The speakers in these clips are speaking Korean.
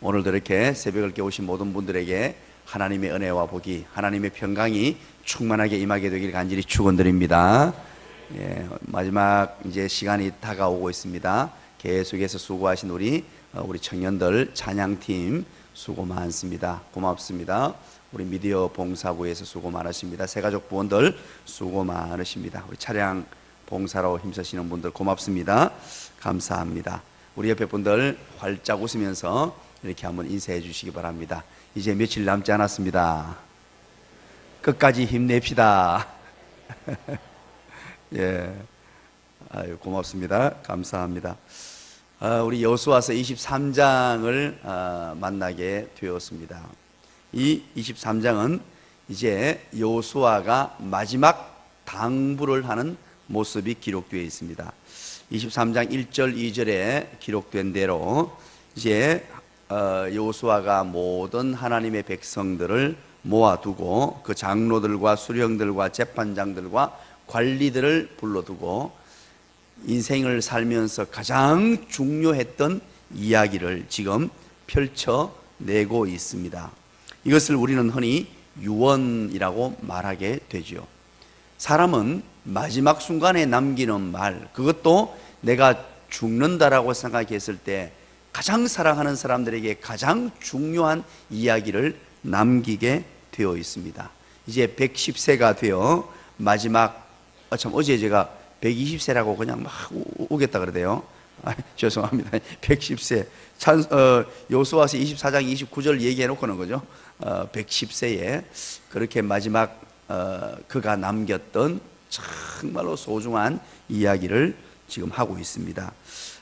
오늘도 이렇게 새벽을 깨우신 모든 분들에게 하나님의 은혜와 복이, 하나님의 평강이 충만하게 임하게 되길 간절히 축원드립니다. 마지막 이제 시간이 다가오고 있습니다. 계속해서 수고하신 우리 청년들 찬양팀 수고 많습니다. 고맙습니다. 우리 미디어 봉사부에서 수고 많으십니다. 새가족 부원들 수고 많으십니다. 우리 차량 봉사로 힘쓰시는 분들 고맙습니다. 감사합니다. 우리 옆에 분들 활짝 웃으면서 이렇게 한번 인사해 주시기 바랍니다. 이제 며칠 남지 않았습니다. 끝까지 힘냅시다. 예, 아유, 고맙습니다. 감사합니다. 우리 여호수아서 23장을 만나게 되었습니다. 이 23장은 이제 여호수아가 마지막 당부를 하는 모습이 기록되어 있습니다. 23장 1절 2절에 기록된 대로 이제 여호수아가 모든 하나님의 백성들을 모아두고 그 장로들과 수령들과 재판장들과 관리들을 불러두고 인생을 살면서 가장 중요했던 이야기를 지금 펼쳐내고 있습니다. 이것을 우리는 흔히 유언이라고 말하게 되죠. 사람은 마지막 순간에 남기는 말, 그것도 내가 죽는다라고 생각했을 때 가장 사랑하는 사람들에게 가장 중요한 이야기를 남기게 되어 있습니다. 이제 110세가 되어 마지막, 어제 제가 120세라고 그냥 막 오겠다 그러대요. 죄송합니다. 110세. 여호수아서 24장 29절 얘기해 놓고는 거죠. 110세에 그렇게 마지막 그가 남겼던 정말로 소중한 이야기를 지금 하고 있습니다.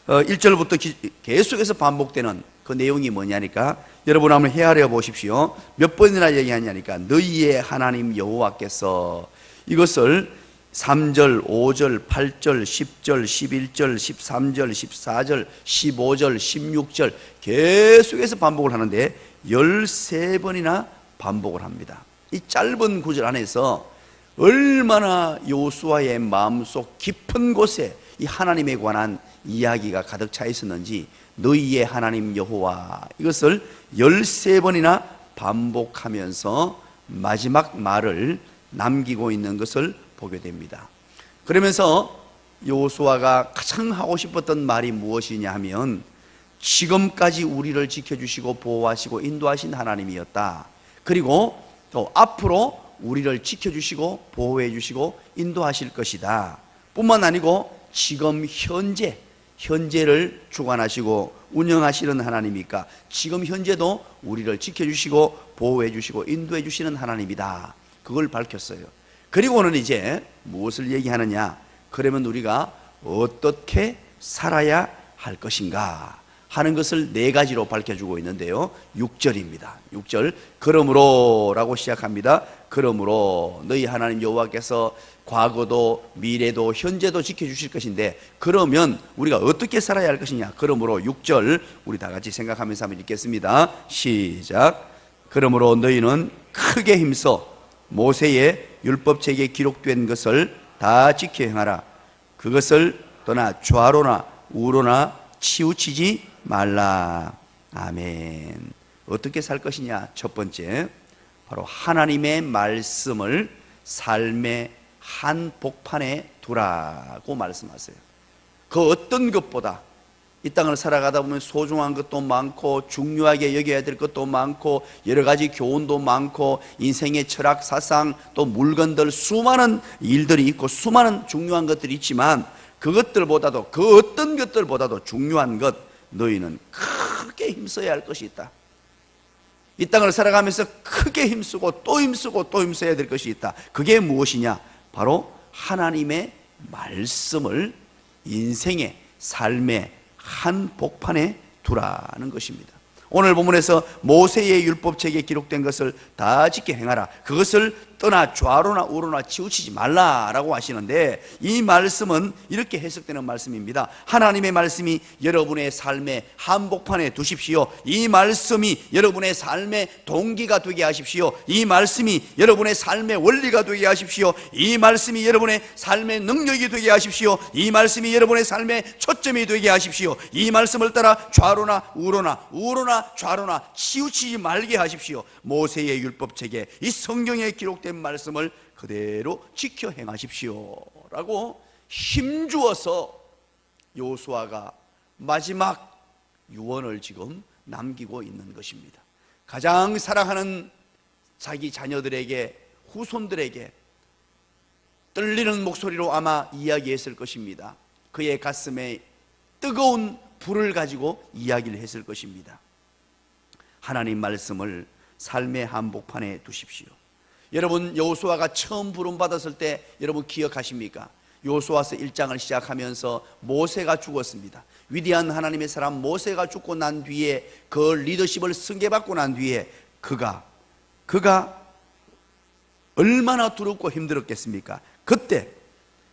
1절부터 계속해서 반복되는 그 내용이 뭐냐니까 여러분 한번 헤아려 보십시오. 몇 번이나 얘기하냐니까 너희의 하나님 여호와께서, 이것을 3절, 5절, 8절, 10절, 11절, 13절, 14절, 15절, 16절 계속해서 반복을 하는데 13번이나 반복을 합니다. 이 짧은 구절 안에서 얼마나 여호수아의 마음속 깊은 곳에 이 하나님에 관한 이야기가 가득 차 있었는지, 너희의 하나님 여호와, 이것을 13번이나 반복하면서 마지막 말을 남기고 있는 것을 보게 됩니다. 그러면서 여호수아가 가장 하고 싶었던 말이 무엇이냐 하면 지금까지 우리를 지켜주시고 보호하시고 인도하신 하나님이었다. 그리고 또 앞으로 우리를 지켜주시고 보호해 주시고 인도하실 것이다. 뿐만 아니고 지금 현재를 주관하시고 운영하시는 하나님이니까 지금 현재도 우리를 지켜주시고 보호해 주시고 인도해 주시는 하나님이다. 그걸 밝혔어요. 그리고는 이제 무엇을 얘기하느냐, 그러면 우리가 어떻게 살아야 할 것인가 하는 것을 4가지로 밝혀주고 있는데요. 6절입니다. 6절, 그러므로 라고 시작합니다. 그러므로 너희 하나님 여호와께서 과거도 미래도 현재도 지켜주실 것인데, 그러면 우리가 어떻게 살아야 할 것이냐. 그러므로 6절 우리 다 같이 생각하면서 한번 읽겠습니다. 시작. 그러므로 너희는 크게 힘써 모세의 율법책에 기록된 것을 다 지켜 행하라. 그것을 떠나 좌로나 우로나 치우치지 말라. 아멘. 어떻게 살 것이냐? 첫 번째, 바로 하나님의 말씀을 삶의 한복판에 두라고 말씀하세요. 그 어떤 것보다 이 땅을 살아가다 보면 소중한 것도 많고 중요하게 여겨야 될 것도 많고 여러 가지 교훈도 많고 인생의 철학, 사상, 또 물건들, 수많은 일들이 있고 수많은 중요한 것들이 있지만 그것들보다도, 그 어떤 것들보다도 중요한 것, 너희는 크게 힘써야 할 것이 있다. 이 땅을 살아가면서 크게 힘쓰고 또 힘쓰고 또 힘써야 될 것이 있다. 그게 무엇이냐? 바로 하나님의 말씀을 인생의 삶의 한복판에 두라는 것입니다. 오늘 본문에서 모세의 율법책에 기록된 것을 다 지켜 행하라. 그것을 떠나 좌로나 우로나 치우치지 말라라고 하시는데, 이 말씀은 이렇게 해석되는 말씀입니다. 하나님의 말씀이 여러분의 삶의 한복판에 두십시오. 이 말씀이 여러분의 삶의 동기가 되게 하십시오. 이 말씀이 여러분의 삶의 원리가 되게 하십시오. 이 말씀이 여러분의 삶의 능력이 되게 하십시오. 이 말씀이 여러분의 삶의 초점이 되게 하십시오. 이 말씀을 따라 좌로나 우로나 좌로나 치우치지 말게 하십시오. 모세의 율법책에 이 성경에 기록된 말씀을 그대로 지켜 행하십시오 라고 힘주어서 여호수아가 마지막 유언을 지금 남기고 있는 것입니다. 가장 사랑하는 자기 자녀들에게, 후손들에게 떨리는 목소리로 아마 이야기했을 것입니다. 그의 가슴에 뜨거운 불을 가지고 이야기를 했을 것입니다. 하나님 말씀을 삶의 한복판에 두십시오. 여러분, 여호수아가 처음 부름받았을 때 여러분 기억하십니까? 여호수아서 1장을 시작하면서 모세가 죽었습니다. 위대한 하나님의 사람 모세가 죽고 난 뒤에, 그 리더십을 승계받고 난 뒤에 그가 얼마나 두렵고 힘들었겠습니까? 그때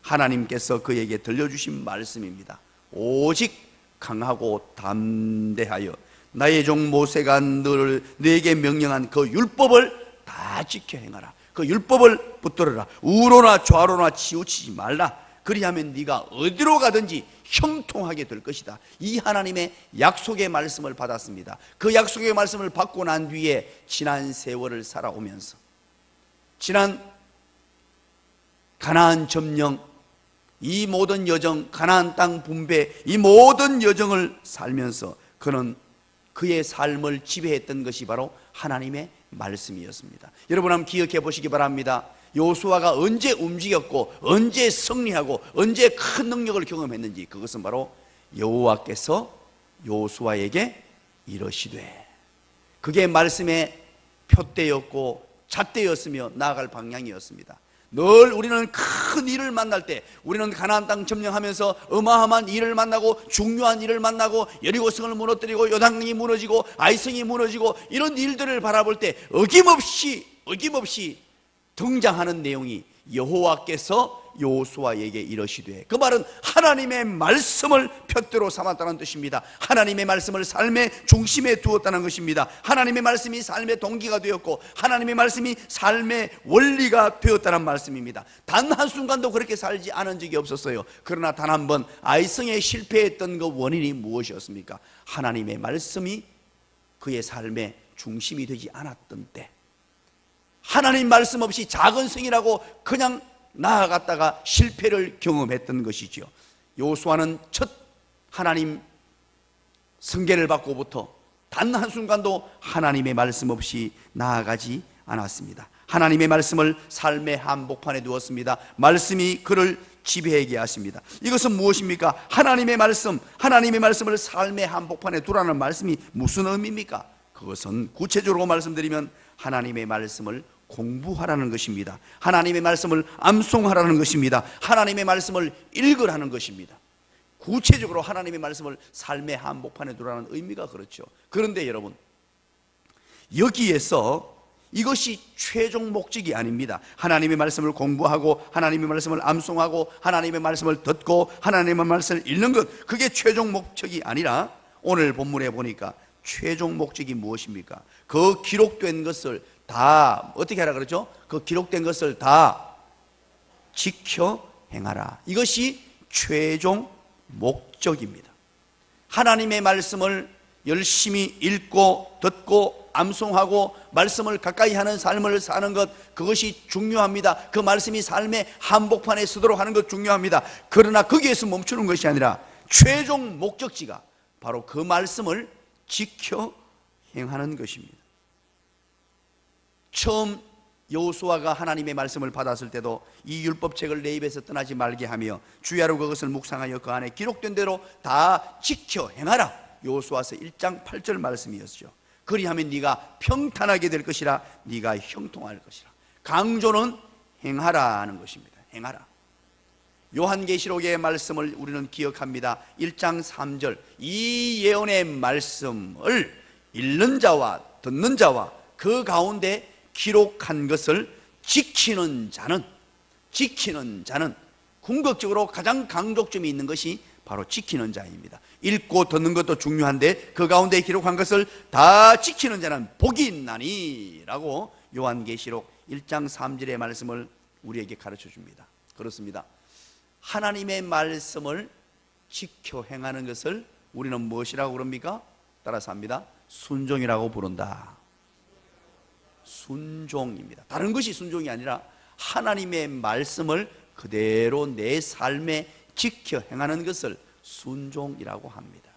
하나님께서 그에게 들려주신 말씀입니다. 오직 강하고 담대하여 나의 종 모세가 너에게 명령한 그 율법을 다 지켜 행하라. 그 율법을 붙들어라. 우로나 좌로나 치우치지 말라. 그리하면 네가 어디로 가든지 형통하게 될 것이다. 이 하나님의 약속의 말씀을 받았습니다. 그 약속의 말씀을 받고 난 뒤에 지난 세월을 살아오면서, 지난 가나안 점령, 이 모든 여정, 가나안 땅 분배, 이 모든 여정을 살면서 그는 그의 삶을 지배했던 것이 바로 하나님의 말씀이었습니다. 여러분 한번 기억해 보시기 바랍니다. 여호수아가 언제 움직였고 언제 승리하고 언제 큰 능력을 경험했는지, 그것은 바로 여호와께서 여호수아에게 이러시되, 그게 말씀의 표대였고 잣대였으며 나아갈 방향이었습니다. 늘 우리는 큰 일을 만날 때, 우리는 가나안 땅 점령하면서 어마어마한 일을 만나고 중요한 일을 만나고 여리고성을 무너뜨리고 요단강이 무너지고 아이성이 무너지고 이런 일들을 바라볼 때 어김없이 등장하는 내용이 여호와께서 여호수아에게 이러시되, 그 말은 하나님의 말씀을 푯대로 삼았다는 뜻입니다. 하나님의 말씀을 삶의 중심에 두었다는 것입니다. 하나님의 말씀이 삶의 동기가 되었고 하나님의 말씀이 삶의 원리가 되었다는 말씀입니다. 단 한순간도 그렇게 살지 않은 적이 없었어요. 그러나 단 한 번 아이성에 실패했던 그 원인이 무엇이었습니까? 하나님의 말씀이 그의 삶의 중심이 되지 않았던 때, 하나님 말씀 없이 작은 성이라고 그냥 나아갔다가 실패를 경험했던 것이죠. 여호수아는 첫 하나님 승계를 받고부터 단 한순간도 하나님의 말씀 없이 나아가지 않았습니다. 하나님의 말씀을 삶의 한복판에 두었습니다. 말씀이 그를 지배하게 하십니다. 이것은 무엇입니까? 하나님의 말씀을 삶의 한복판에 두라는 말씀이 무슨 의미입니까? 그것은 구체적으로 말씀드리면 하나님의 말씀을 공부하라는 것입니다. 하나님의 말씀을 암송하라는 것입니다. 하나님의 말씀을 읽으라는 것입니다. 구체적으로 하나님의 말씀을 삶의 한복판에 두라는 의미가 그렇죠. 그런데 여러분, 여기에서 이것이 최종 목적이 아닙니다. 하나님의 말씀을 공부하고 하나님의 말씀을 암송하고 하나님의 말씀을 듣고 하나님의 말씀을 읽는 것, 그게 최종 목적이 아니라 오늘 본문에 보니까 최종 목적이 무엇입니까? 그 기록된 것을 다 어떻게 하라 그러죠? 그 기록된 것을 다 지켜 행하라. 이것이 최종 목적입니다. 하나님의 말씀을 열심히 읽고 듣고 암송하고 말씀을 가까이 하는 삶을 사는 것, 그것이 중요합니다. 그 말씀이 삶의 한복판에 서도록 하는 것 중요합니다. 그러나 거기에서 멈추는 것이 아니라 최종 목적지가 바로 그 말씀을 지켜 행하는 것입니다. 처음 여호수아가 하나님의 말씀을 받았을 때도 이 율법책을 내 입에서 떠나지 말게 하며 주야로 그것을 묵상하여 그 안에 기록된 대로 다 지켜 행하라. 여호수아서 1장 8절 말씀이었죠. 그리하면 네가 평탄하게 될 것이라, 네가 형통할 것이라. 강조는 행하라는 것입니다. 행하라. 요한계시록의 말씀을 우리는 기억합니다. 1장 3절, 이 예언의 말씀을 읽는 자와 듣는 자와 그 가운데 기록한 것을 지키는 자는 궁극적으로 가장 강조점이 있는 것이 바로 지키는 자입니다. 읽고 듣는 것도 중요한데 그 가운데 기록한 것을 다 지키는 자는 복이 있나니 라고 요한계시록 1장 3절의 말씀을 우리에게 가르쳐 줍니다. 그렇습니다. 하나님의 말씀을 지켜 행하는 것을 우리는 무엇이라고 부릅니까? 따라서 합니다. 순종이라고 부른다. 순종입니다. 다른 것이 순종이 아니라 하나님의 말씀을 그대로 내 삶에 지켜 행하는 것을 순종이라고 합니다.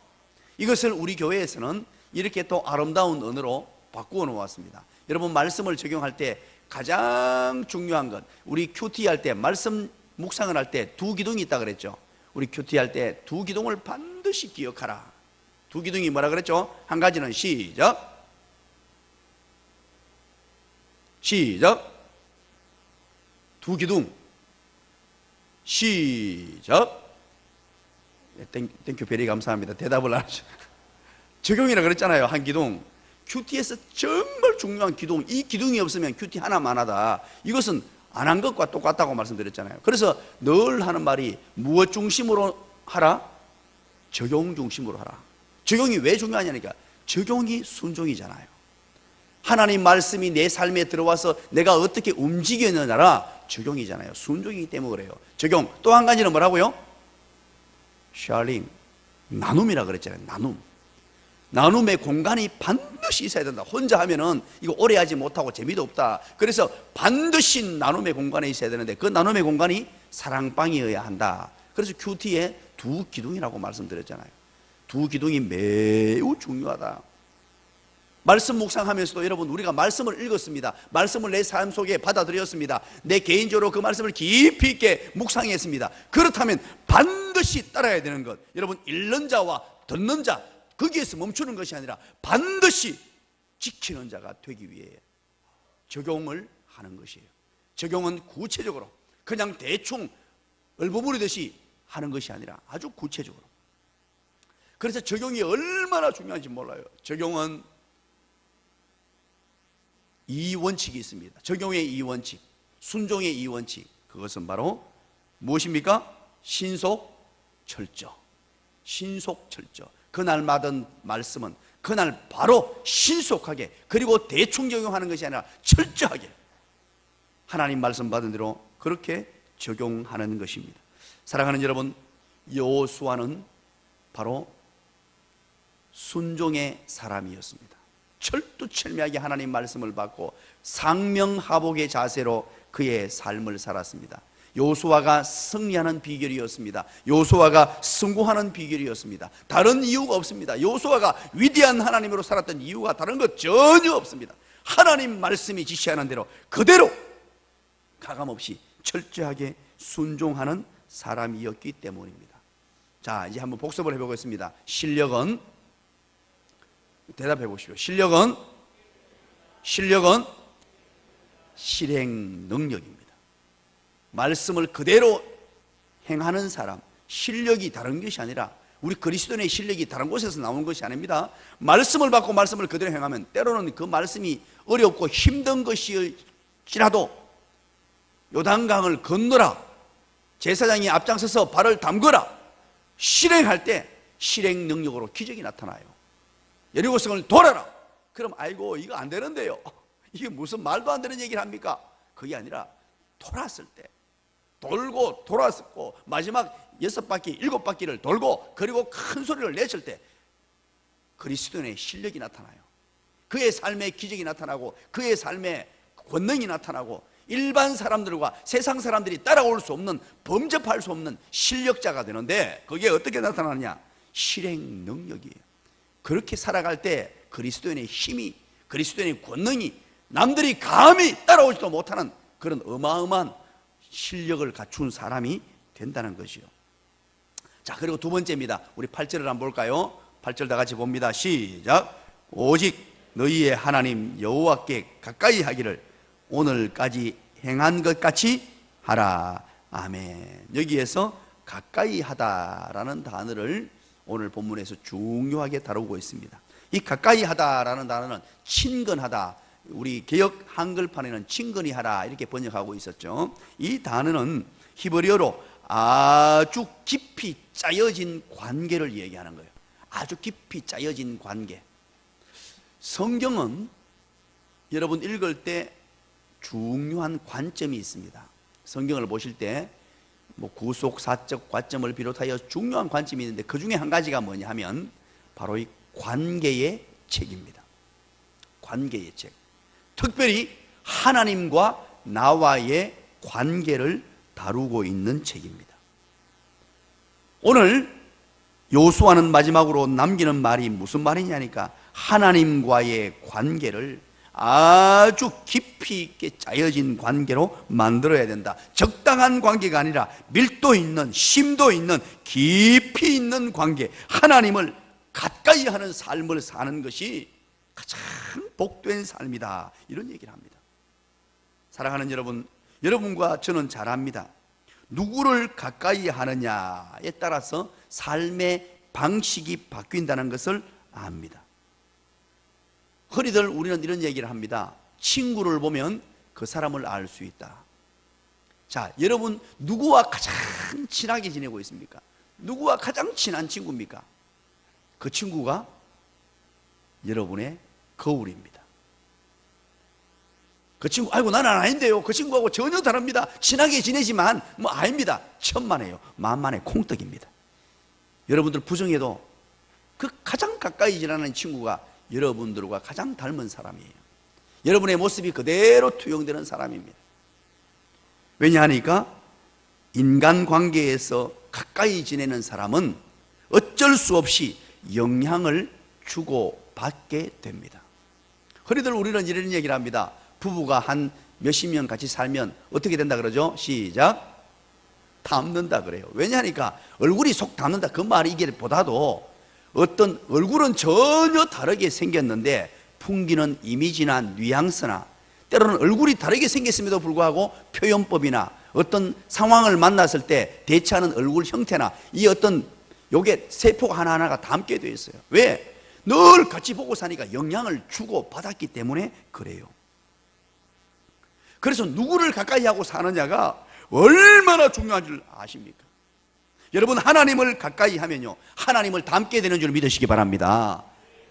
이것을 우리 교회에서는 이렇게 또 아름다운 언어로 바꾸어 놓았습니다. 여러분, 말씀을 적용할 때 가장 중요한 것, 우리 큐티 할 때, 말씀 묵상을 할 때 두 기둥이 있다 그랬죠. 우리 큐티 할 때 두 기둥을 반드시 기억하라. 두 기둥이 뭐라 그랬죠? 한 가지는 시작 두 기둥 시작. 땡큐 베리 감사합니다. 대답을 안 하죠. 적용이라 그랬잖아요. 한 기둥. 큐티에서 정말 중요한 기둥, 이 기둥이 없으면 큐티 하나만 하다. 이것은 안 한 것과 똑같다고 말씀드렸잖아요. 그래서 늘 하는 말이 무엇 중심으로 하라? 적용 중심으로 하라. 적용이 왜 중요하냐니까, 적용이 순종이잖아요. 하나님 말씀이 내 삶에 들어와서 내가 어떻게 움직이느냐라 적용이잖아요. 순종이기 때문에 그래요. 적용. 또 한 가지는 뭐라고요? 샤링, 나눔이라 그랬잖아요. 나눔의 공간이 반드시 있어야 된다. 혼자 하면은 이거 오래 하지 못하고 재미도 없다. 그래서 반드시 나눔의 공간에 있어야 되는데 그 나눔의 공간이 사랑방이어야 한다. 그래서 큐티에 두 기둥이라고 말씀드렸잖아요. 두 기둥이 매우 중요하다. 말씀 묵상하면서도 여러분, 우리가 말씀을 읽었습니다. 말씀을 내 삶 속에 받아들였습니다. 내 개인적으로 그 말씀을 깊이 있게 묵상했습니다. 그렇다면 반드시 따라야 되는 것, 여러분, 읽는 자와 듣는 자, 거기에서 멈추는 것이 아니라 반드시 지키는 자가 되기 위해 적용을 하는 것이에요. 적용은 구체적으로 그냥 대충 얼버무리듯이 하는 것이 아니라 아주 구체적으로. 그래서 적용이 얼마나 중요한지 몰라요. 적용은 이 원칙이 있습니다. 적용의 이 원칙, 순종의 이 원칙, 그것은 바로 무엇입니까? 신속철저. 그날 받은 말씀은 그날 바로 신속하게, 그리고 대충 적용하는 것이 아니라 철저하게 하나님 말씀 받은 대로 그렇게 적용하는 것입니다. 사랑하는 여러분, 여호수아는 바로 순종의 사람이었습니다. 철두철미하게 하나님 말씀을 받고 상명하복의 자세로 그의 삶을 살았습니다. 여호수아가 승리하는 비결이었습니다. 여호수아가 성공하는 비결이었습니다. 다른 이유가 없습니다. 여호수아가 위대한 하나님으로 살았던 이유가 다른 것 전혀 없습니다. 하나님 말씀이 지시하는 대로 그대로 가감없이 철저하게 순종하는 사람이었기 때문입니다. 자, 이제 한번 복습을 해보겠습니다. 실력은, 대답해 보십시오. 실력은 실행 능력입니다. 말씀을 그대로 행하는 사람, 실력이 다른 것이 아니라, 우리 그리스도인의 실력이 다른 곳에서 나오는 것이 아닙니다. 말씀을 받고 말씀을 그대로 행하면 때로는 그 말씀이 어렵고 힘든 것일지라도 요단강을 건너라, 제사장이 앞장서서 발을 담그라, 실행할 때 실행 능력으로 기적이 나타나요. 여리고성을 돌아라. 그럼 아이고 이거 안 되는데요, 이게 무슨 말도 안 되는 얘기를 합니까? 그게 아니라 돌았을 때, 돌고 돌았고 마지막 6바퀴 7바퀴를 돌고 그리고 큰 소리를 냈을 때 그리스도인의 실력이 나타나요. 그의 삶의 기적이 나타나고 그의 삶의 권능이 나타나고 일반 사람들과 세상 사람들이 따라올 수 없는, 범접할 수 없는 실력자가 되는데, 그게 어떻게 나타나느냐? 실행 능력이에요. 그렇게 살아갈 때 그리스도인의 힘이, 그리스도인의 권능이 남들이 감히 따라오지도 못하는 그런 어마어마한 실력을 갖춘 사람이 된다는 것이요. 자, 그리고 두 번째입니다. 우리 8절을 한번 볼까요? 8절 다 같이 봅니다. 시작. 오직 너희의 하나님 여호와께 가까이 하기를 오늘까지 행한 것 같이 하라. 아멘. 여기에서 가까이 하다라는 단어를 오늘 본문에서 중요하게 다루고 있습니다. 이 가까이 하다라는 단어는 친근하다, 우리 개역 한글판에는 친근히 하라 이렇게 번역하고 있었죠. 이 단어는 히브리어로 아주 깊이 짜여진 관계를 얘기하는 거예요. 아주 깊이 짜여진 관계. 성경은 여러분 읽을 때 중요한 관점이 있습니다. 성경을 보실 때 구속, 사적, 관점을 비롯하여 중요한 관점이 있는데 그 중에 한 가지가 뭐냐 하면 바로 이 관계의 책입니다. 관계의 책. 특별히 하나님과 나와의 관계를 다루고 있는 책입니다. 오늘 요수아는 마지막으로 남기는 말이 무슨 말이냐니까 하나님과의 관계를 아주 깊이 있게 짜여진 관계로 만들어야 된다. 적당한 관계가 아니라 밀도 있는, 심도 있는, 깊이 있는 관계, 하나님을 가까이 하는 삶을 사는 것이 가장 복된 삶이다, 이런 얘기를 합니다. 사랑하는 여러분, 여러분과 저는 잘 압니다. 누구를 가까이 하느냐에 따라서 삶의 방식이 바뀐다는 것을 압니다. 흔히들 우리는 이런 얘기를 합니다. 친구를 보면 그 사람을 알 수 있다. 자, 여러분 누구와 가장 친하게 지내고 있습니까? 누구와 가장 친한 친구입니까? 그 친구가 여러분의 거울입니다. 그 친구, 아이고 나는 아닌데요, 그 친구하고 전혀 다릅니다, 친하게 지내지만 아닙니다, 천만에요, 만만의 콩떡입니다. 여러분들 부정해도 그 가장 가까이 지내는 친구가 여러분들과 가장 닮은 사람이에요. 여러분의 모습이 그대로 투영되는 사람입니다. 왜냐하니까 인간관계에서 가까이 지내는 사람은 어쩔 수 없이 영향을 주고받게 됩니다. 흔히들 우리는 이런 얘기를 합니다. 부부가 한 몇십 년 같이 살면 어떻게 된다 그러죠? 시작. 닮는다 그래요. 왜냐하니까 얼굴이 속 닮는다 그 말이기보다도 어떤 얼굴은 전혀 다르게 생겼는데 풍기는 이미지나 뉘앙스나 때로는 얼굴이 다르게 생겼음에도 불구하고 표현법이나 어떤 상황을 만났을 때 대처하는 얼굴 형태나 이 어떤 요게 세포가 하나하나가 닮게 되어 있어요. 왜? 늘 같이 보고 사니까 영향을 주고 받았기 때문에 그래요. 그래서 누구를 가까이 하고 사느냐가 얼마나 중요한 줄 아십니까? 여러분 하나님을 가까이 하면요 하나님을 닮게 되는 줄 믿으시기 바랍니다.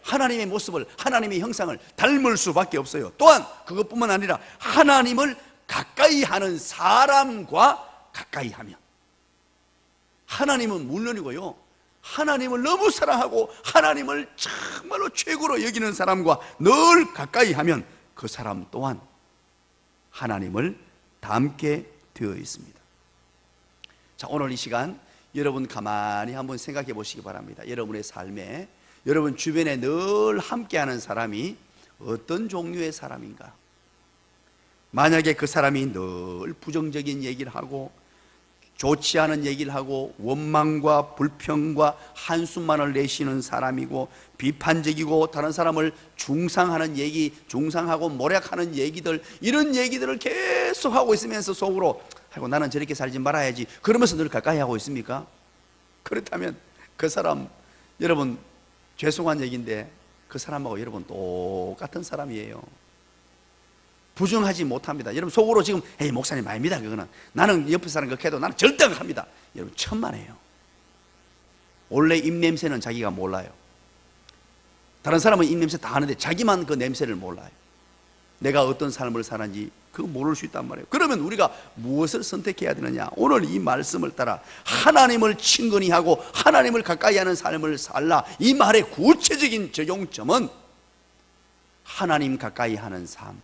하나님의 모습을, 하나님의 형상을 닮을 수밖에 없어요. 또한 그것뿐만 아니라 하나님을 가까이 하는 사람과 가까이 하면, 하나님은 물론이고요 하나님을 너무 사랑하고 하나님을 정말로 최고로 여기는 사람과 늘 가까이 하면 그 사람 또한 하나님을 닮게 되어 있습니다. 자, 오늘 이 시간 여러분 가만히 한번 생각해 보시기 바랍니다. 여러분의 삶에, 여러분 주변에 늘 함께하는 사람이 어떤 종류의 사람인가? 만약에 그 사람이 늘 부정적인 얘기를 하고 좋지 않은 얘기를 하고 원망과 불평과 한숨만을 내쉬는 사람이고 비판적이고 다른 사람을 중상하는 얘기, 중상하고 모략하는 얘기들, 이런 얘기들을 계속 하고 있으면서 속으로 아이고 나는 저렇게 살지 말아야지 그러면서 늘 가까이 하고 있습니까? 그렇다면 그 사람, 여러분 죄송한 얘기인데 그 사람하고 여러분 똑같은 사람이에요. 부정하지 못합니다. 여러분 속으로 지금 에이 목사님 아닙니다, 그거는 나는 옆에 사람 그렇게 해도 나는 절대 안 합니다. 여러분 천만에요. 원래 입냄새는 자기가 몰라요. 다른 사람은 입냄새 다 아는데 자기만 그 냄새를 몰라요. 내가 어떤 삶을 사는지 그거 모를 수 있단 말이에요. 그러면 우리가 무엇을 선택해야 되느냐? 오늘 이 말씀을 따라 하나님을 친근히 하고 하나님을 가까이 하는 삶을 살라, 이 말의 구체적인 적용점은 하나님 가까이 하는 삶,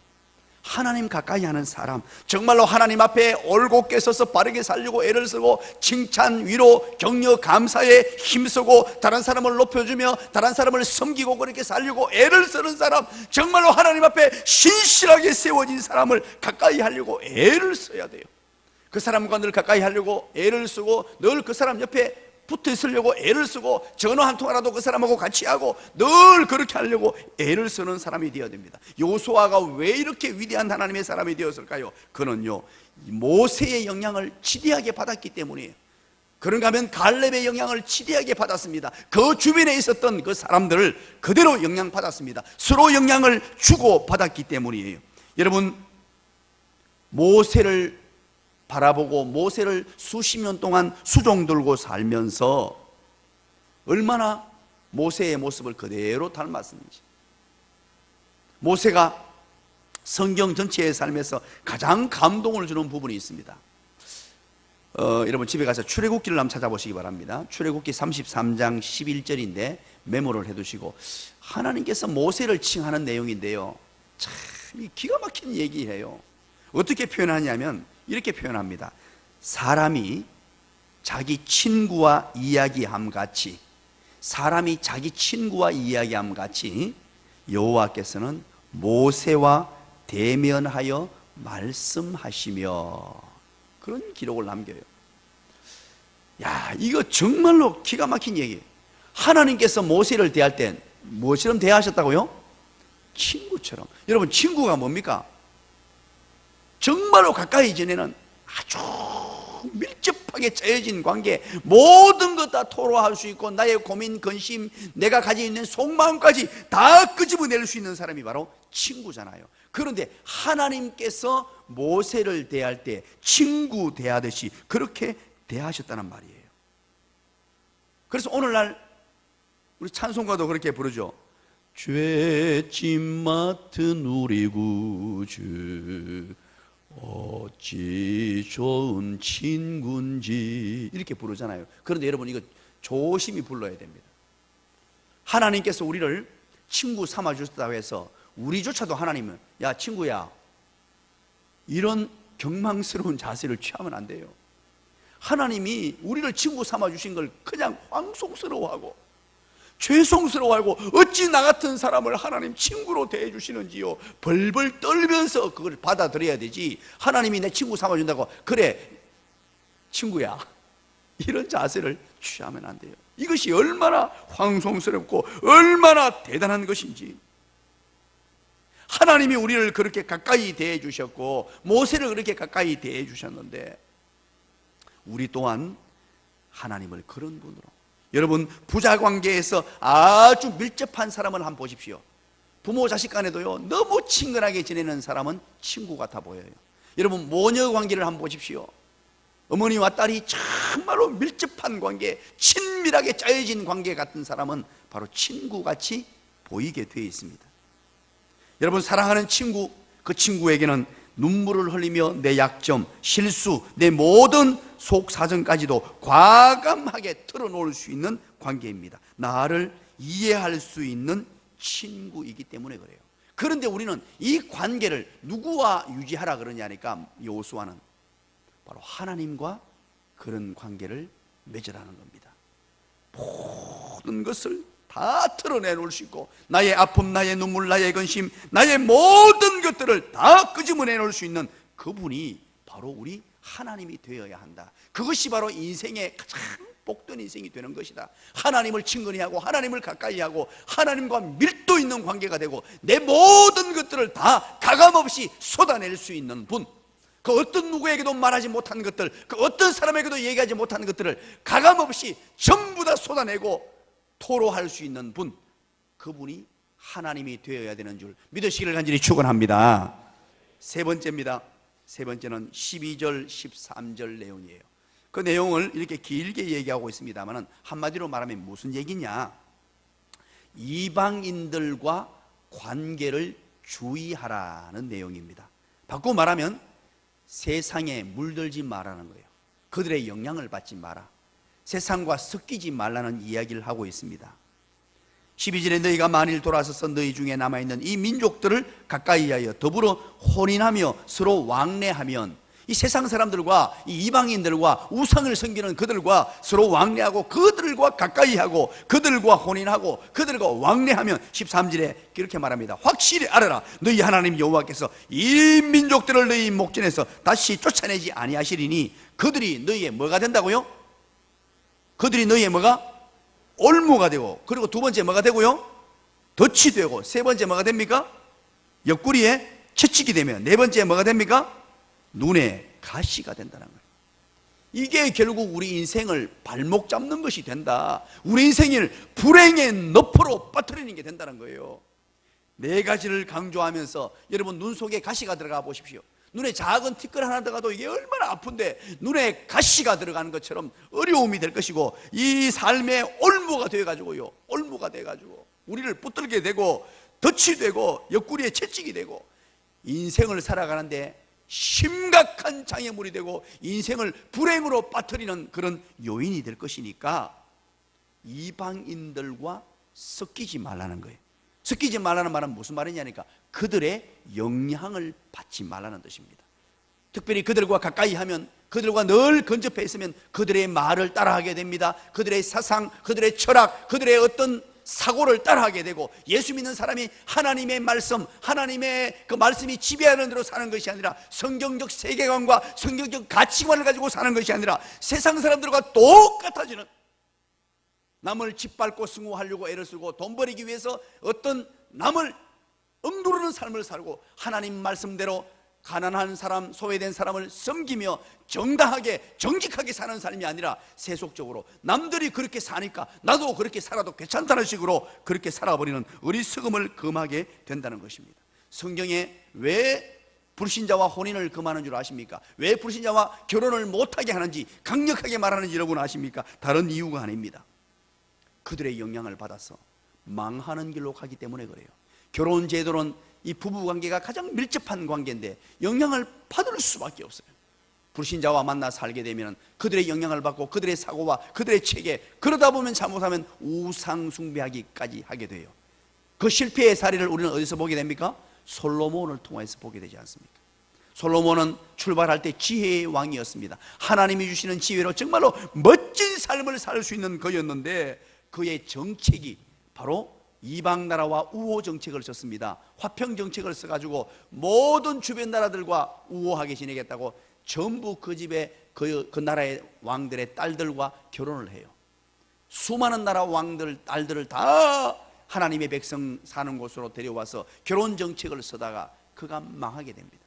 하나님 가까이 하는 사람, 정말로 하나님 앞에 올곧게 서서 바르게 살려고 애를 쓰고 칭찬, 위로, 격려, 감사에 힘쓰고 다른 사람을 높여주며 다른 사람을 섬기고 그렇게 살려고 애를 쓰는 사람, 정말로 하나님 앞에 신실하게 세워진 사람을 가까이 하려고 애를 써야 돼요. 그 사람과 늘 가까이 하려고 애를 쓰고 늘 그 사람 옆에 붙어 있으려고 애를 쓰고 전화 한 통화라도 그 사람하고 같이 하고 늘 그렇게 하려고 애를 쓰는 사람이 되어야 됩니다. 요수아가 왜 이렇게 위대한 하나님의 사람이 되었을까요? 그는요 모세의 영향을 지대하게 받았기 때문이에요. 그런가 하면 갈렙의 영향을 지대하게 받았습니다. 그 주변에 있었던 그 사람들을 그대로 영향받았습니다. 서로 영향을 주고 받았기 때문이에요. 여러분, 모세를 바라보고 모세를 수십 년 동안 수종 들고 살면서 얼마나 모세의 모습을 그대로 닮았는지. 모세가 성경 전체의 삶에서 가장 감동을 주는 부분이 있습니다. 여러분 집에 가서 출애굽기를 한번 찾아보시기 바랍니다. 출애굽기 33장 11절인데 메모를 해두시고, 하나님께서 모세를 칭하는 내용인데요, 참 기가 막힌 얘기예요. 어떻게 표현하냐면 이렇게 표현합니다. 사람이 자기 친구와 이야기함 같이, 사람이 자기 친구와 이야기함 같이 여호와께서는 모세와 대면하여 말씀하시며, 그런 기록을 남겨요. 야, 이거 정말로 기가 막힌 얘기예요. 하나님께서 모세를 대할 때 무엇처럼 대하셨다고요? 친구처럼. 여러분, 친구가 뭡니까? 정말로 가까이 지내는 아주 밀접하게 짜여진 관계, 모든 것 다 토로할 수 있고 나의 고민, 근심, 내가 가지고 있는 속마음까지 다 끄집어낼 수 있는 사람이 바로 친구잖아요. 그런데 하나님께서 모세를 대할 때 친구 대하듯이 그렇게 대하셨다는 말이에요. 그래서 오늘날 우리 찬송가도 그렇게 부르죠. 죄짐 맡은 우리 구주 어찌 좋은 친구인지, 이렇게 부르잖아요. 그런데 여러분, 이거 조심히 불러야 됩니다. 하나님께서 우리를 친구 삼아 주셨다고 해서 우리조차도 하나님은 야 친구야, 이런 경망스러운 자세를 취하면 안 돼요. 하나님이 우리를 친구 삼아 주신 걸 그냥 황송스러워하고 죄송스러워하고 어찌 나 같은 사람을 하나님 친구로 대해 주시는지요, 벌벌 떨면서 그걸 받아들여야 되지. 하나님이 내 친구 삼아 준다고 그래 친구야, 이런 자세를 취하면 안 돼요. 이것이 얼마나 황송스럽고 얼마나 대단한 것인지. 하나님이 우리를 그렇게 가까이 대해 주셨고 모세를 그렇게 가까이 대해 주셨는데, 우리 또한 하나님을 그런 분으로, 여러분 부자 관계에서 아주 밀접한 사람을 한번 보십시오. 부모 자식 간에도요, 너무 친근하게 지내는 사람은 친구 같아 보여요. 여러분 모녀 관계를 한번 보십시오. 어머니와 딸이 정말로 밀접한 관계, 친밀하게 짜여진 관계 같은 사람은 바로 친구같이 보이게 되어 있습니다. 여러분 사랑하는 친구, 그 친구에게는 눈물을 흘리며 내 약점, 실수, 내 모든 속사정까지도 과감하게 털어놓을 수 있는 관계입니다. 나를 이해할 수 있는 친구이기 때문에 그래요. 그런데 우리는 이 관계를 누구와 유지하라 그러냐니까, 여호수아는 바로 하나님과 그런 관계를 맺으라는 겁니다. 모든 것을 다 털어내놓을 수 있고 나의 아픔, 나의 눈물, 나의 근심, 나의 모든 것들을 다 끄집어내놓을 수 있는 그분이 바로 우리 하나님이 되어야 한다. 그것이 바로 인생의 가장 복된 인생이 되는 것이다. 하나님을 친근히 하고 하나님을 가까이 하고 하나님과 밀도 있는 관계가 되고 내 모든 것들을 다 가감없이 쏟아낼 수 있는 분, 그 어떤 누구에게도 말하지 못한 것들, 그 어떤 사람에게도 얘기하지 못한 것들을 가감없이 전부 다 쏟아내고 토로할 수 있는 분, 그분이 하나님이 되어야 되는 줄 믿으시기를 간절히 축원합니다. 세 번째입니다. 세 번째는 12절 13절 내용이에요. 그 내용을 이렇게 길게 얘기하고 있습니다만 한마디로 말하면 무슨 얘기냐, 이방인들과 관계를 주의하라는 내용입니다. 바꾸고 말하면 세상에 물들지 말라는 거예요. 그들의 영향을 받지 마라, 세상과 섞이지 말라는 이야기를 하고 있습니다. 12절에 너희가 만일 돌아서서 너희 중에 남아있는 이 민족들을 가까이 하여 더불어 혼인하며 서로 왕래하면, 이 세상 사람들과 이 이방인들과 우상을 섬기는 그들과 서로 왕래하고 그들과 가까이 하고 그들과 혼인하고 그들과 왕래하면, 13절에 이렇게 말합니다. 확실히 알아라, 너희 하나님 여호와께서 이 민족들을 너희 목전에서 다시 쫓아내지 아니하시리니 그들이 너희의 뭐가 된다고요? 그들이 너희의 뭐가? 올무가 되고, 그리고 두 번째 뭐가 되고요? 덫이 되고, 세 번째 뭐가 됩니까? 옆구리에 채찍이 되면, 네 번째 뭐가 됩니까? 눈에 가시가 된다는 거예요. 이게 결국 우리 인생을 발목 잡는 것이 된다. 우리 인생을 불행의 늪으로 빠뜨리는 게 된다는 거예요. 네 가지를 강조하면서 여러분 눈 속에 가시가 들어가 보십시오. 눈에 작은 티끌 하나 들어가도 이게 얼마나 아픈데 눈에 가시가 들어가는 것처럼 어려움이 될 것이고, 이 삶의 올무가 되어가지고요, 올무가 돼가지고 우리를 붙들게 되고 덫이 되고 옆구리에 채찍이 되고 인생을 살아가는데 심각한 장애물이 되고 인생을 불행으로 빠뜨리는 그런 요인이 될 것이니까 이방인들과 섞이지 말라는 거예요. 섞이지 말라는 말은 무슨 말이냐니까 그들의 영향을 받지 말라는 뜻입니다. 특별히 그들과 가까이 하면, 그들과 늘 근접해 있으면 그들의 말을 따라하게 됩니다. 그들의 사상, 그들의 철학, 그들의 어떤 사고를 따라하게 되고, 예수 믿는 사람이 하나님의 말씀, 하나님의 그 말씀이 지배하는 대로 사는 것이 아니라 성경적 세계관과 성경적 가치관을 가지고 사는 것이 아니라 세상 사람들과 똑같아지는, 남을 짓밟고 승호하려고 애를 쓰고 돈 벌이기 위해서 어떤 남을 억누르는 삶을 살고, 하나님 말씀대로 가난한 사람, 소외된 사람을 섬기며 정당하게 정직하게 사는 삶이 아니라 세속적으로 남들이 그렇게 사니까 나도 그렇게 살아도 괜찮다는 식으로 그렇게 살아버리는 어리석음을 금하게 된다는 것입니다. 성경에 왜 불신자와 혼인을 금하는 줄 아십니까? 왜 불신자와 결혼을 못하게 하는지 강력하게 말하는지 여러분 아십니까? 다른 이유가 아닙니다. 그들의 영향을 받아서 망하는 길로 가기 때문에 그래요. 결혼 제도는 이 부부관계가 가장 밀접한 관계인데 영향을 받을 수밖에 없어요. 불신자와 만나 살게 되면 그들의 영향을 받고 그들의 사고와 그들의 체계, 그러다 보면 잘못하면 우상 숭배하기까지 하게 돼요. 그 실패의 사례를 우리는 어디서 보게 됩니까? 솔로몬을 통해서 보게 되지 않습니까? 솔로몬은 출발할 때 지혜의 왕이었습니다. 하나님이 주시는 지혜로 정말로 멋진 삶을 살 수 있는 그였는데, 그의 정책이 바로 이방 나라와 우호 정책을 썼습니다. 화평 정책을 써가지고 모든 주변 나라들과 우호하게 지내겠다고 전부 그 집에 그 나라의 왕들의 딸들과 결혼을 해요. 수많은 나라 왕들 딸들을 다 하나님의 백성 사는 곳으로 데려와서 결혼 정책을 쓰다가 그가 망하게 됩니다.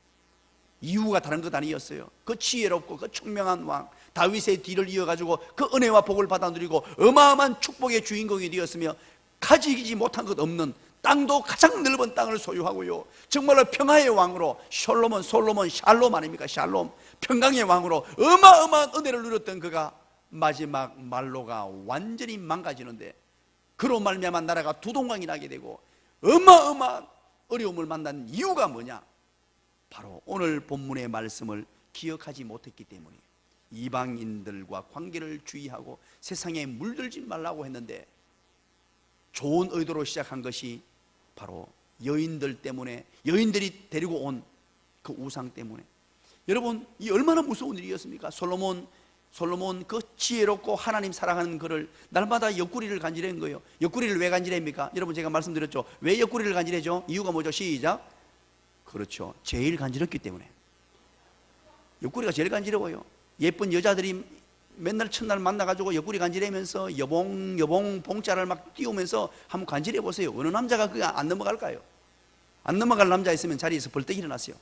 이유가 다른 것 아니었어요. 그 지혜롭고 그 총명한 왕 다윗의 뒤를 이어가지고 그 은혜와 복을 받아 누리고 어마어마한 축복의 주인공이 되었으며, 가지지 못한 것 없는 땅도 가장 넓은 땅을 소유하고요, 정말로 평화의 왕으로 솔로몬 샬롬 아닙니까? 샬롬, 평강의 왕으로 어마어마한 은혜를 누렸던 그가 마지막 말로가 완전히 망가지는데, 그로 말미암아 나라가 두동강이 나게 되고 어마어마한 어려움을 만난 이유가 뭐냐? 바로 오늘 본문의 말씀을 기억하지 못했기 때문이에요. 이방인들과 관계를 주의하고 세상에 물들지 말라고 했는데, 좋은 의도로 시작한 것이 바로 여인들 때문에, 여인들이 데리고 온 그 우상 때문에. 여러분, 이 얼마나 무서운 일이었습니까? 솔로몬 그 지혜롭고 하나님 사랑하는 그를 날마다 옆구리를 간지러는 거예요. 옆구리를 왜 간지럽니까? 여러분, 제가 말씀드렸죠. 왜 옆구리를 간지러죠? 이유가 뭐죠? 시작. 그렇죠, 제일 간지럽기 때문에. 옆구리가 제일 간지러워요. 예쁜 여자들이 맨날 첫날 만나가지고 옆구리 간지러면서 여봉 봉자를 막 띄우면서 한번 간지러 보세요. 어느 남자가 그게 안 넘어갈까요? 안 넘어갈 남자 있으면 자리에서 벌떡 일어났어요.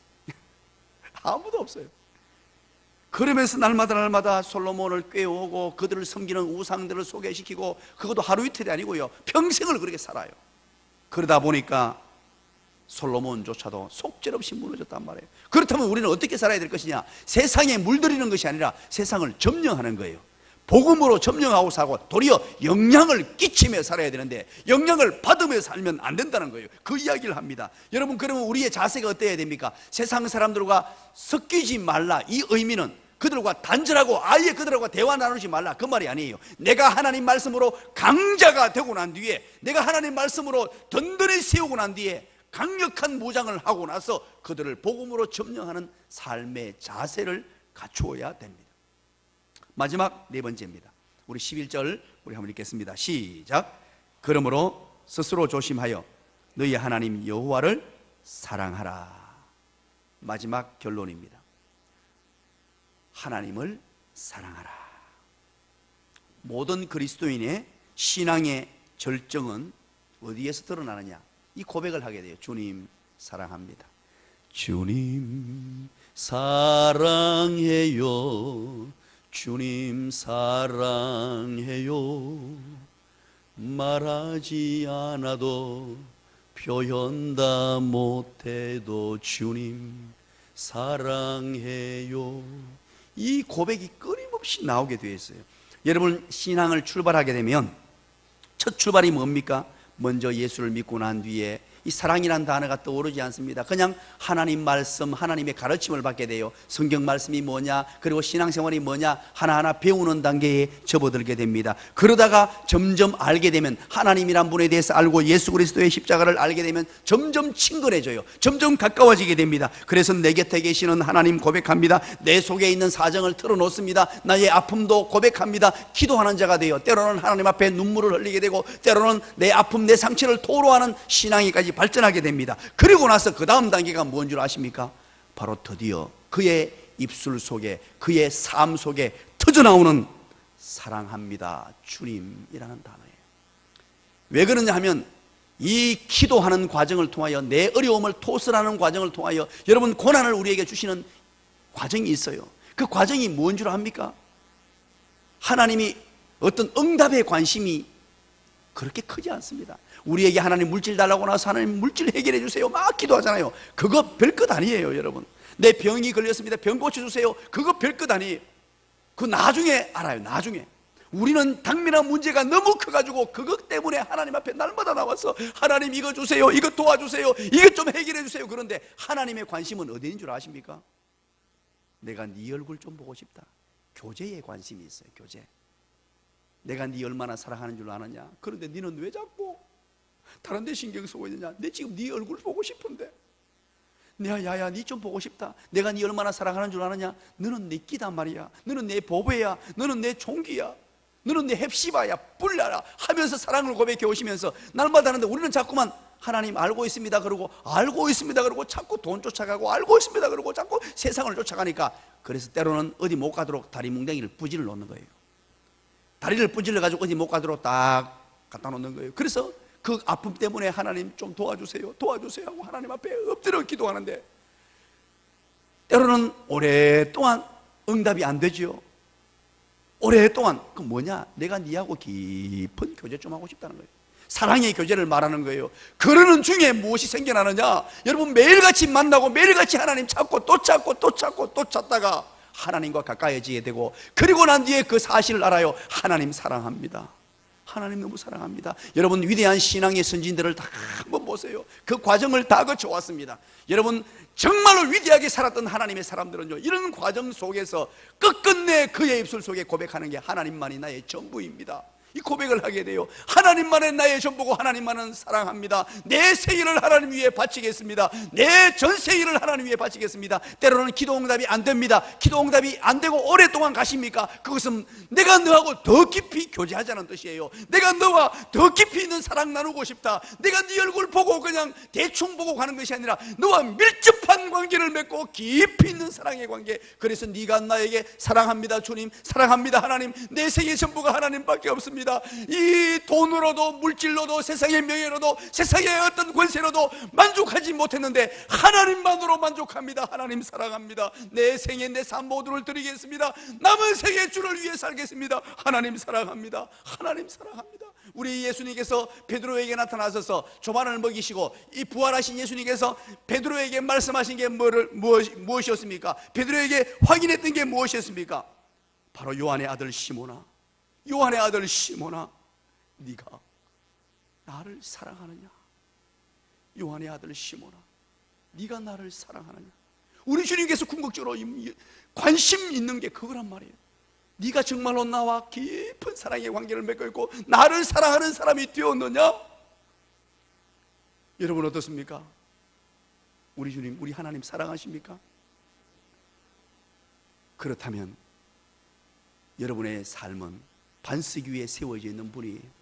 아무도 없어요. 그러면서 날마다 솔로몬을 꾀오고 그들을 섬기는 우상들을 소개시키고, 그것도 하루 이틀이 아니고요, 평생을 그렇게 살아요. 그러다 보니까 솔로몬조차도 속절없이 무너졌단 말이에요. 그렇다면 우리는 어떻게 살아야 될 것이냐? 세상에 물들이는 것이 아니라 세상을 점령하는 거예요. 복음으로 점령하고 살고 도리어 영향을 끼치며 살아야 되는데, 영향을 받으며 살면 안 된다는 거예요. 그 이야기를 합니다. 여러분, 그러면 우리의 자세가 어때야 됩니까? 세상 사람들과 섞이지 말라, 이 의미는 그들과 단절하고 아예 그들과 대화 나누지 말라, 그 말이 아니에요. 내가 하나님 말씀으로 강자가 되고 난 뒤에, 내가 하나님 말씀으로 든든히 세우고 난 뒤에 강력한 무장을 하고 나서 그들을 복음으로 점령하는 삶의 자세를 갖추어야 됩니다. 마지막 네 번째입니다. 우리 11절 우리 한번 읽겠습니다. 시작. 그러므로 스스로 조심하여 너희 하나님 여호와를 사랑하라. 마지막 결론입니다. 하나님을 사랑하라. 모든 그리스도인의 신앙의 절정은 어디에서 드러나느냐? 이 고백을 하게 돼요. 주님 사랑합니다. 주님 사랑해요. 주님 사랑해요. 말하지 않아도 표현 다 못해도 주님 사랑해요. 이 고백이 끊임없이 나오게 되어 있어요. 여러분, 신앙을 출발하게 되면 첫 출발이 뭡니까? 먼저 예수를 믿고 난 뒤에 이 사랑이라는 단어가 떠오르지 않습니다. 그냥 하나님 말씀, 하나님의 가르침을 받게 돼요. 성경 말씀이 뭐냐, 그리고 신앙생활이 뭐냐 하나하나 배우는 단계에 접어들게 됩니다. 그러다가 점점 알게 되면, 하나님이란 분에 대해서 알고 예수 그리스도의 십자가를 알게 되면 점점 친근해져요. 점점 가까워지게 됩니다. 그래서 내 곁에 계시는 하나님 고백합니다. 내 속에 있는 사정을 털어놓습니다. 나의 아픔도 고백합니다. 기도하는 자가 돼요. 때로는 하나님 앞에 눈물을 흘리게 되고, 때로는 내 아픔, 내 상처를 토로하는 신앙이까지 발전하게 됩니다. 그리고 나서 그 다음 단계가 뭔 줄 아십니까? 바로 드디어 그의 입술 속에, 그의 삶 속에 터져나오는 사랑합니다 주님이라는 단어예요. 왜 그러냐 하면, 이 기도하는 과정을 통하여, 내 어려움을 토설하는 과정을 통하여 여러분, 고난을 우리에게 주시는 과정이 있어요. 그 과정이 뭔 줄 압니까? 하나님이 어떤 응답에 관심이 그렇게 크지 않습니다. 우리에게 하나님 물질 달라고 나서 하나님 물질 해결해 주세요 막 기도하잖아요. 그거 별것 아니에요. 여러분, 내 병이 걸렸습니다, 병 고쳐주세요, 그거 별것 아니에요. 그 나중에 알아요. 나중에. 우리는 당면한 문제가 너무 커가지고 그것 때문에 하나님 앞에 날마다 나와서 하나님 이거 주세요, 이거 도와주세요, 이것 좀 해결해 주세요. 그런데 하나님의 관심은 어디인 줄 아십니까? 내가 네 얼굴 좀 보고 싶다. 교제에 관심이 있어요. 교제. 내가 네 얼마나 사랑하는 줄 아느냐. 그런데 너는 왜 자꾸 다른 데 신경 쓰고 있느냐. 내 지금 네 얼굴 보고 싶은데. 내가 야야 네 좀 보고 싶다. 내가 네 얼마나 사랑하는 줄 아느냐. 너는 내 끼단 말이야. 너는 내 보배야. 너는 내 종기야. 너는 내 헵시바야. 뿔나라 하면서 사랑을 고백해 오시면서 날마다 하는데, 우리는 자꾸만 하나님 알고 있습니다 그러고, 알고 있습니다 그러고, 자꾸 돈 쫓아가고, 알고 있습니다 그러고, 자꾸 세상을 쫓아가니까, 그래서 때로는 어디 못 가도록 다리 뭉덩이를 부질러 놓는 거예요. 다리를 부질러 가지고 어디 못 가도록 딱 갖다 놓는 거예요. 그래서 그 아픔 때문에 하나님 좀 도와주세요, 도와주세요 하고 하나님 앞에 엎드려 기도하는데, 때로는 오랫동안 응답이 안 되죠. 오랫동안. 그 뭐냐? 내가 니하고 깊은 교제 좀 하고 싶다는 거예요. 사랑의 교제를 말하는 거예요. 그러는 중에 무엇이 생겨나느냐? 여러분, 매일같이 만나고 매일같이 하나님 찾고 또 찾고 또 찾고 또 찾다가 하나님과 가까워지게 되고, 그리고 난 뒤에 그 사실을 알아요. 하나님 사랑합니다. 하나님 너무 사랑합니다. 여러분, 위대한 신앙의 선진들을 다 한번 보세요. 그 과정을 다 거쳐왔습니다. 여러분, 정말로 위대하게 살았던 하나님의 사람들은요, 이런 과정 속에서 끝끝내 그의 입술 속에 고백하는 게 하나님만이 나의 전부입니다. 이 고백을 하게 돼요. 하나님만은 나의 전부고 하나님만은 사랑합니다. 내 생일을 하나님 위해 바치겠습니다. 내 전생일을 하나님 위해 바치겠습니다. 때로는 기도 응답이 안 됩니다. 기도 응답이 안 되고 오랫동안 가십니까? 그것은 내가 너하고 더 깊이 교제하자는 뜻이에요. 내가 너와 더 깊이 있는 사랑 나누고 싶다. 내가 네 얼굴 보고 그냥 대충 보고 가는 것이 아니라 너와 밀접한 관계를 맺고 깊이 있는 사랑의 관계. 그래서 네가 나에게 사랑합니다 주님, 사랑합니다 하나님, 내 생의 전부가 하나님밖에 없습니다. 이 돈으로도 물질로도 세상의 명예로도 세상의 어떤 권세로도 만족하지 못했는데 하나님만으로 만족합니다. 하나님 사랑합니다. 내 생에 내 삶 모두를 드리겠습니다. 남은 생에 주를 위해 살겠습니다. 하나님 사랑합니다. 하나님 사랑합니다. 우리 예수님께서 베드로에게 나타나셔서 조반을 먹이시고, 이 부활하신 예수님께서 베드로에게 말씀하신 게 무엇이었습니까? 베드로에게 확인했던 게 무엇이었습니까? 바로 요한의 아들 시몬아, 요한의 아들 시몬아, 네가 나를 사랑하느냐? 요한의 아들 시몬아, 네가 나를 사랑하느냐? 우리 주님께서 궁극적으로 관심 있는 게 그거란 말이에요. 네가 정말로 나와 깊은 사랑의 관계를 맺고 있고 나를 사랑하는 사람이 되었느냐? 여러분 어떻습니까? 우리 주님, 우리 하나님 사랑하십니까? 그렇다면 여러분의 삶은 반석 위에 세워져 있는 분이에요.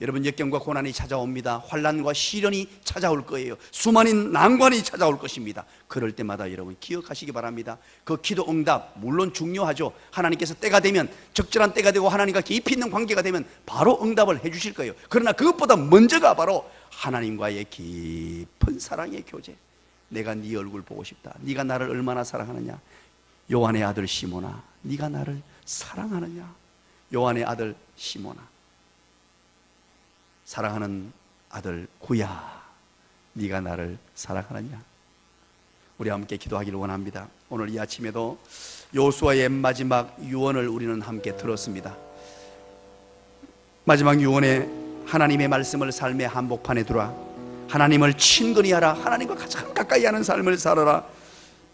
여러분, 역경과 고난이 찾아옵니다. 환난과 시련이 찾아올 거예요. 수많은 난관이 찾아올 것입니다. 그럴 때마다 여러분 기억하시기 바랍니다. 그 기도 응답 물론 중요하죠. 하나님께서 때가 되면, 적절한 때가 되고 하나님과 깊이 있는 관계가 되면 바로 응답을 해 주실 거예요. 그러나 그것보다 먼저가 바로 하나님과의 깊은 사랑의 교제. 내가 네 얼굴 보고 싶다. 네가 나를 얼마나 사랑하느냐. 요한의 아들 시몬아, 네가 나를 사랑하느냐? 요한의 아들 시몬아, 사랑하는 아들 구야, 네가 나를 사랑하느냐? 우리 함께 기도하기를 원합니다. 오늘 이 아침에도 여호수아의 마지막 유언을 우리는 함께 들었습니다. 마지막 유언에 하나님의 말씀을 삶의 한복판에 두라, 하나님을 친근히 하라, 하나님과 가장 가까이 하는 삶을 살아라,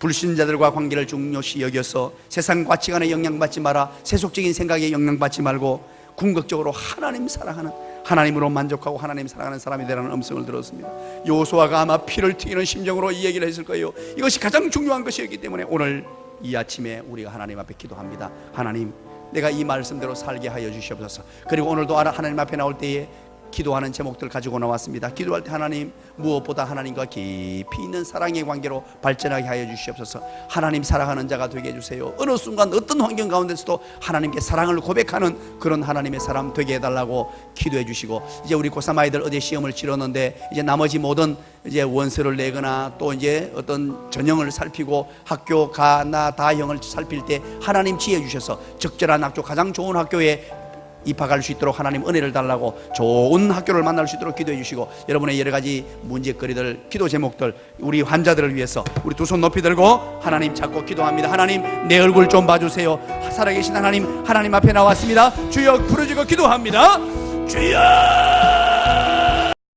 불신자들과 관계를 중요시 여겨서 세상 가치관에 영향받지 마라, 세속적인 생각에 영향받지 말고 궁극적으로 하나님 사랑하는, 하나님으로 만족하고 하나님 사랑하는 사람이 되라는 음성을 들었습니다. 여호수아가 아마 피를 튀기는 심정으로 이 얘기를 했을 거예요. 이것이 가장 중요한 것이었기 때문에 오늘 이 아침에 우리가 하나님 앞에 기도합니다. 하나님, 내가 이 말씀대로 살게 하여 주시옵소서. 그리고 오늘도 하나님 앞에 나올 때에 기도하는 제목들 가지고 나왔습니다. 기도할 때 하나님, 무엇보다 하나님과 깊이 있는 사랑의 관계로 발전하게 하여 주시옵소서. 하나님 사랑하는 자가 되게 해주세요. 어느 순간 어떤 환경 가운데서도 하나님께 사랑을 고백하는 그런 하나님의 사람 되게 해달라고 기도해 주시고, 이제 우리 고3 아이들 어제 시험을 치렀는데 이제 나머지 모든 이제 원서를 내거나 또 이제 어떤 전형을 살피고 학교 가나 다형을 살필 때 하나님 지혜 주셔서 적절한 학교, 가장 좋은 학교에 입학할 수 있도록 하나님 은혜를 달라고 좋은 학교를 만날 수 있도록 기도해 주시고, 여러분의 여러 가지 문제거리들, 기도 제목들, 우리 환자들을 위해서 우리 두 손 높이 들고 하나님 찾고 기도합니다. 하나님, 내 얼굴 좀 봐주세요. 살아계신 하나님, 하나님 앞에 나왔습니다. 주여 부르짖고 기도합니다. 주여!